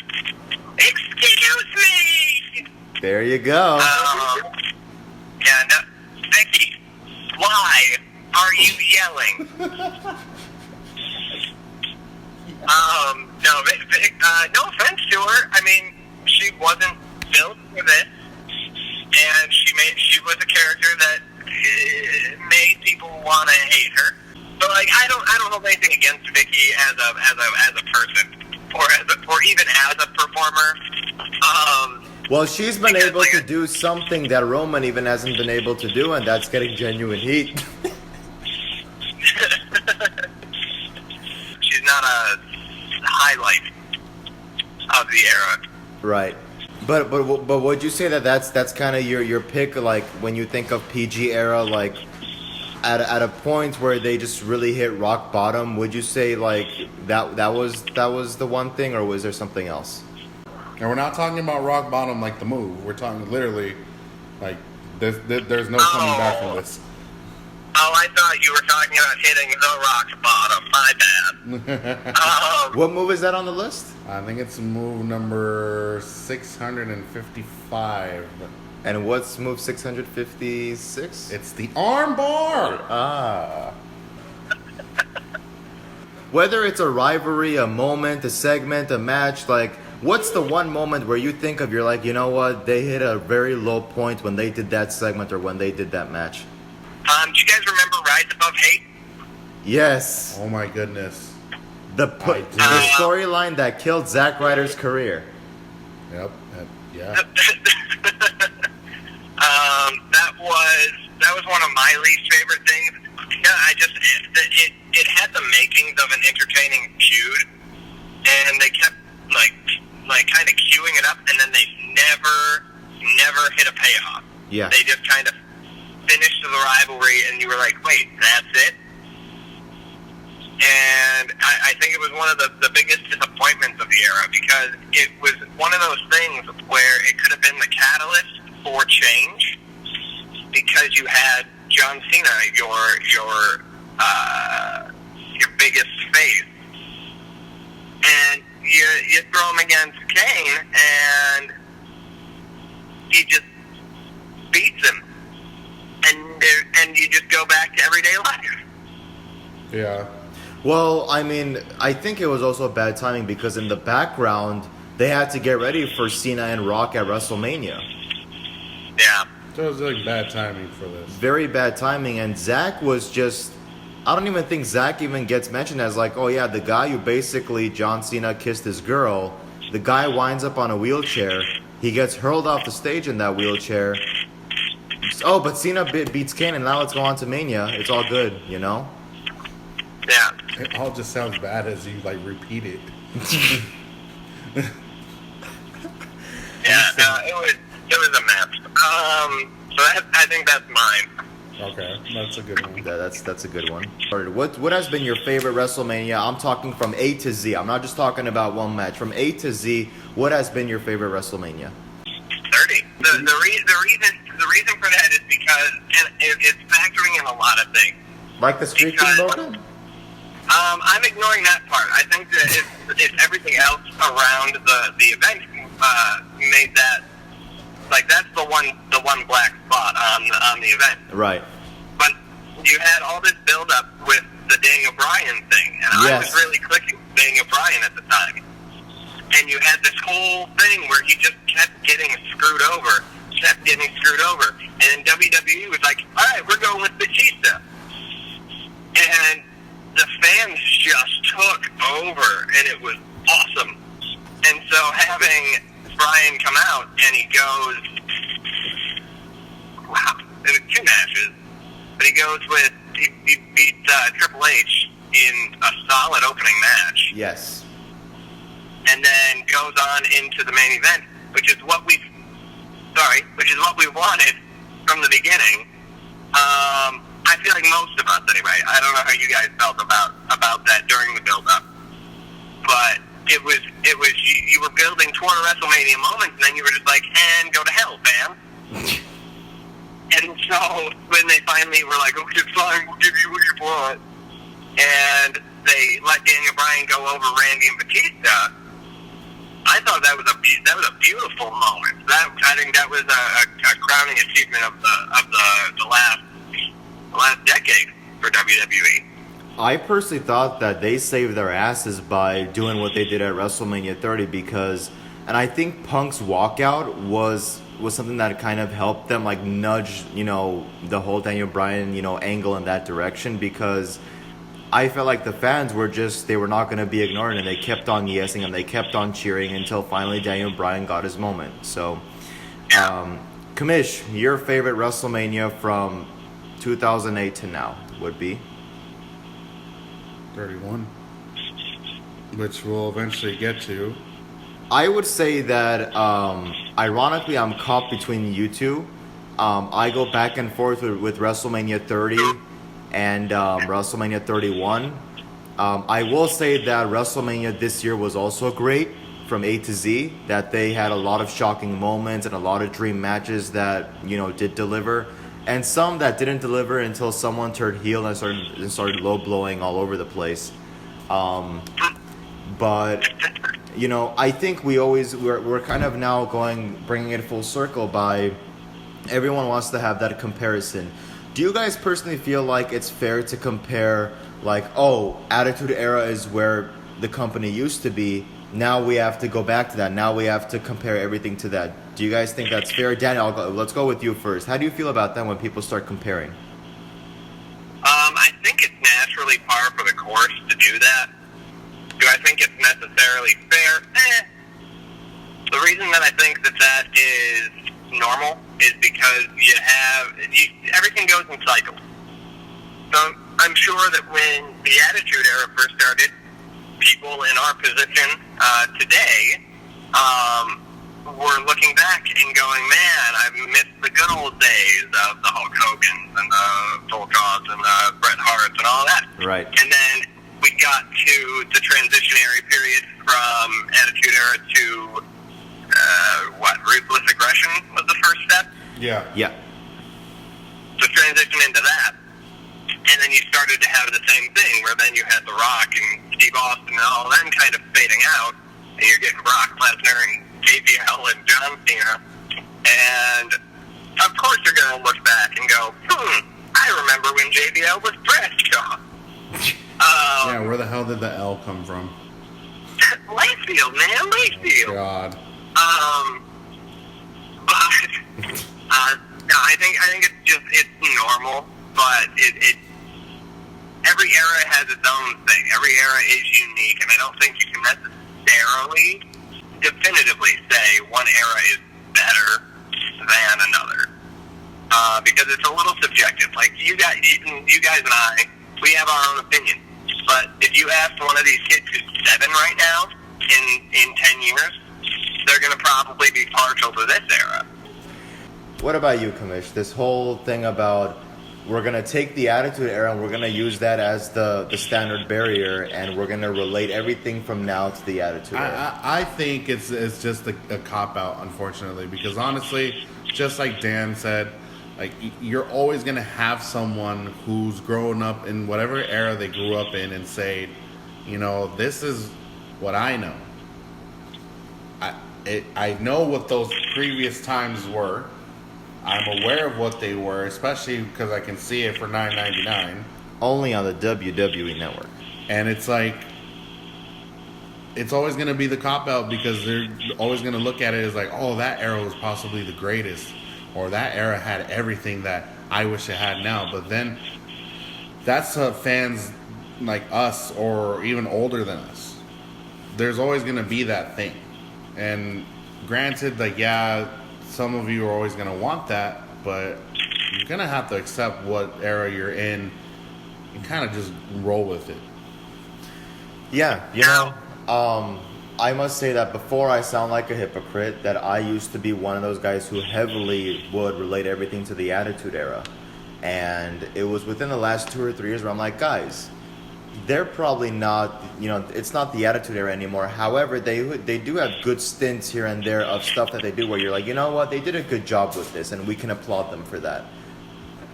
Excuse me! There you go. Yeah, no, Vicky, why are you yelling? No, no offense to her. I mean, she wasn't built for this, and she was a character that made people want to hate her. But like, I don't hold anything against Vicky as a person, or even as a performer. Well, she's been able to do something that Roman even hasn't been able to do, and that's getting genuine heat. She's not a highlight of the era. Right. But would you say that that's kind of your pick, like when you think of PG era, like at a point where they just really hit rock bottom? Would you say like that was the one thing, or was there something else? And we're not talking about rock bottom like the move. We're talking literally like there's no coming back from this. Oh, I thought you were talking about hitting the rock bottom. My bad. What move is that on the list? I think it's move number 655. And what's move 656? It's the arm bar. Ah. Whether it's a rivalry, a moment, a segment, a match, like, what's the one moment where you think of, you're like, you know what, they hit a very low point when they did that segment or when they did that match? Do you guys remember Rise Above Hate? Yes. Oh my goodness. The storyline that killed Zack Ryder's career. Yep. Yeah. That was one of my least favorite things. Yeah, it had the makings of an entertaining feud, and they kept like kind of queuing it up, and then they never hit a payoff. Yeah. They just kind of finished the rivalry, and you were like, wait, that's it? And I think it was one of the biggest disappointments of the era, because it was one of those things where it could have been the catalyst for change, because you had John Cena, your biggest face, and you throw him against Kane, and he just beats him, and you just go back to everyday life. Yeah. Well, I mean, I think it was also bad timing because in the background, they had to get ready for Cena and Rock at WrestleMania. Yeah. So it was like bad timing for this. Very bad timing, and Zack was just... I don't even think Zack even gets mentioned as like, oh yeah, the guy who basically John Cena kissed his girl, the guy winds up on a wheelchair, he gets hurled off the stage in that wheelchair. Oh, but Cena beats Kane, and now let's go on to Mania. It's all good, you know? Yeah. It all just sounds bad as you like repeat it. Yeah, no, it was a mess. So I think that's mine. Okay, that's a good one. That's a good one. What has been your favorite WrestleMania? I'm talking from A to Z. I'm not just talking about one match. From A to Z, what has been your favorite WrestleMania? 30. The reason for that is because it's factoring in a lot of things. Like the streak being broken? I'm ignoring that part. I think that it's everything else around the event made that, like, that's the one black spot on the event. Right. But you had all this build up with the Daniel Bryan thing, and I was really clicking with Daniel Bryan at the time. And you had this whole thing where he just kept getting screwed over. And WWE was like, all right, we're going with Batista. And the fans just took over, and it was awesome. And so having Bryan come out, and he goes, wow, it was 2 matches, but he goes with, he beat Triple H in a solid opening match. Yes. And then goes on into the main event, which is what we wanted from the beginning. I feel like most of us, anyway. I don't know how you guys felt about that during the build-up, but it was you were building toward a WrestleMania moment, and then you were just like, and go to hell, fam. And so when they finally were like, okay, fine, we'll give you what you want, and they let Daniel Bryan go over Randy and Batista, I thought that was a beautiful moment. I think that was a crowning achievement of the last decade for WWE. I personally thought that they saved their asses by doing what they did at WrestleMania 30 because, and I think Punk's walkout was something that kind of helped them like nudge, the whole Daniel Bryan, angle in that direction, because I felt like the fans they were not going to be ignored, and they kept on yesing and they kept on cheering until finally Daniel Bryan got his moment. So, Commish, your favorite WrestleMania from 2008 to now would be? 31, which we'll eventually get to. I would say that, ironically, I'm caught between you two. I go back and forth with WrestleMania 30 and WrestleMania 31. I will say that WrestleMania this year was also great from A to Z, that they had a lot of shocking moments and a lot of dream matches that, did deliver. And some that didn't deliver until someone turned heel and started low blowing all over the place. But I think we're kind of now bringing it full circle by everyone wants to have that comparison. Do you guys personally feel like it's fair to compare, like, Attitude Era is where the company used to be, now we have to go back to that, now we have to compare everything to that? Do you guys think that's fair? Daniel, let's go with you first. How do you feel about that when people start comparing? I think it's naturally par for the course to do that. Do I think it's necessarily fair? The reason that I think that is normal is because everything goes in cycles. So I'm sure that when the Attitude Era first started, people in our position today were looking back and going, man, I've missed the good old days of the Hulk Hogan's and the Volkovs and the Bret Harts and all that. Right. And then we got to the transitionary period from Attitude Era to, Ruthless Aggression was the first step? Yeah. So transition into that. And then you started to have the same thing, where then you had The Rock and Steve Austin and all them kind of fading out, and you're getting Brock Lesnar and JBL and John Cena. And, of course, you're going to look back and go, I remember when JBL was Bradshaw. Yeah, where the hell did the L come from? Layfield, man, Layfield. God. No, I think it's normal, but every era has its own thing. Every era is unique, and I don't think you can necessarily definitively say one era is better than another, because it's a little subjective. Like you guys and I, we have our own opinion. But if you ask one of these kids who's 7 right now, in 10 years, they're going to probably be partial to this era. What about you, Commish? This whole thing about we're going to take the Attitude Era and we're going to use that as the standard barrier, and we're going to relate everything from now to the Attitude Era. I think it's just a cop-out, unfortunately, because honestly, just like Dan said, like, you're always going to have someone who's grown up in whatever era they grew up in and say, this is what I know. I know what those previous times were. I'm aware of what they were, especially because I can see it for $9.99. Only on the WWE Network. And it's like, it's always going to be the cop-out, because they're always going to look at it as like, that era was possibly the greatest. Or that era had everything that I wish it had now. But then, that's fans like us, or even older than us. There's always going to be that thing. And granted, like, some of you are always going to want that, but you're going to have to accept what era you're in and kind of just roll with it. Yeah, I must say that before I sound like a hypocrite, that I used to be one of those guys who heavily would relate everything to the Attitude Era. And it was within the last 2 or 3 years where I'm like, guys, they're probably not, it's not the Attitude Era anymore. However, they do have good stints here and there of stuff that they do where you're like, you know what, they did a good job with this, and we can applaud them for that.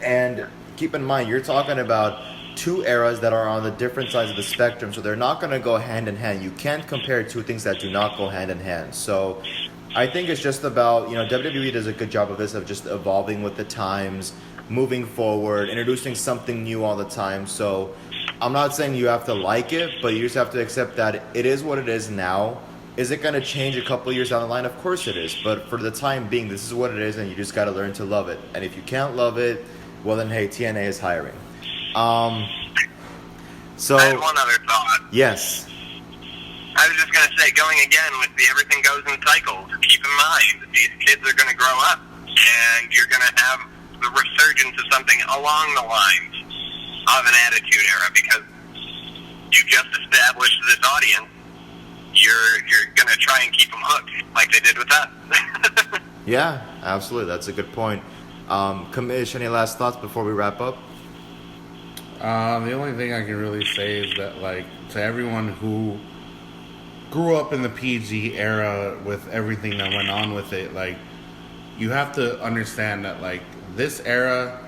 And keep in mind, you're talking about two eras that are on the different sides of the spectrum, so they're not going to go hand in hand. You can't compare two things that do not go hand in hand. So I think it's just about, WWE does a good job of this, of just evolving with the times, moving forward, introducing something new all the time. So I'm not saying you have to like it, but you just have to accept that it is what it is now. Is it going to change a couple of years down the line? Of course it is. But for the time being, this is what it is, and you just got to learn to love it. And if you can't love it, well then, hey, TNA is hiring. So I had one other thought. Yes. I was just going to say, going again with the everything goes in cycles, keep in mind that these kids are going to grow up, and you're going to have the resurgence of something along the lines of an Attitude Era, because you just established this audience. You're going to try and keep them hooked, like they did with us. Yeah, absolutely. That's a good point. Commish, any last thoughts before we wrap up? The only thing I can really say is that, like, to everyone who grew up in the PG era with everything that went on with it, like, you have to understand that, like, this era,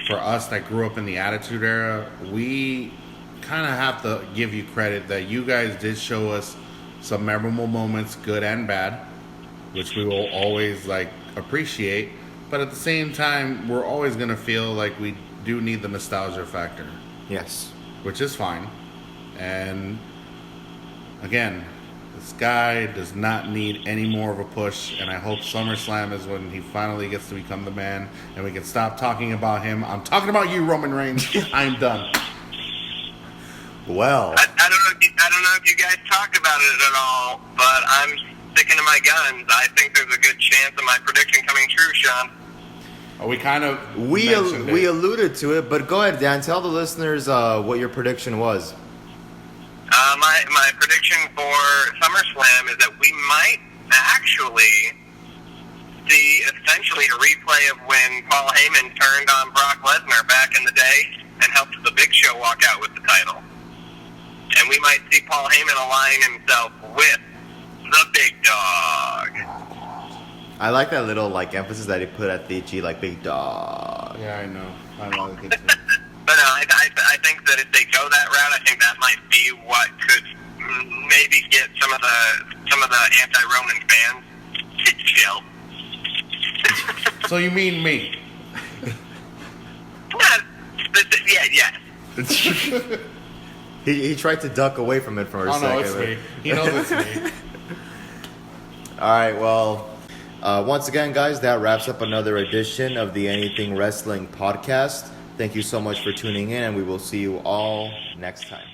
for us that grew up in the Attitude Era, we kind of have to give you credit that you guys did show us some memorable moments, good and bad, which we will always, like, appreciate. But at the same time, we're always going to feel like we do need the nostalgia factor. Yes. Which is fine. And again, this guy does not need any more of a push, and I hope SummerSlam is when he finally gets to become the man and we can stop talking about him. I'm talking about you, Roman Reigns. I'm done. Well, I don't know if you guys talked about it at all, but I'm sticking to my guns. I think there's a good chance of my prediction coming true, Sean. We kind of we alluded to it, but go ahead, Dan. Tell the listeners what your prediction was. My prediction for SummerSlam is that we might actually see essentially a replay of when Paul Heyman turned on Brock Lesnar back in the day and helped the Big Show walk out with the title. And we might see Paul Heyman align himself with the Big Dog. I like that little emphasis that he put at the G, like Big Dog. Yeah, I know. I like it too. But no, I think that if they go that route, I think that might be what could maybe get some of the anti-Roman fans to chill. So you mean me? Yes. He tried to duck away from it for a second. Oh no, it's me. He knows it's me. All right, well, once again, guys, that wraps up another edition of the Anything Wrestling podcast. Thank you so much for tuning in, and we will see you all next time.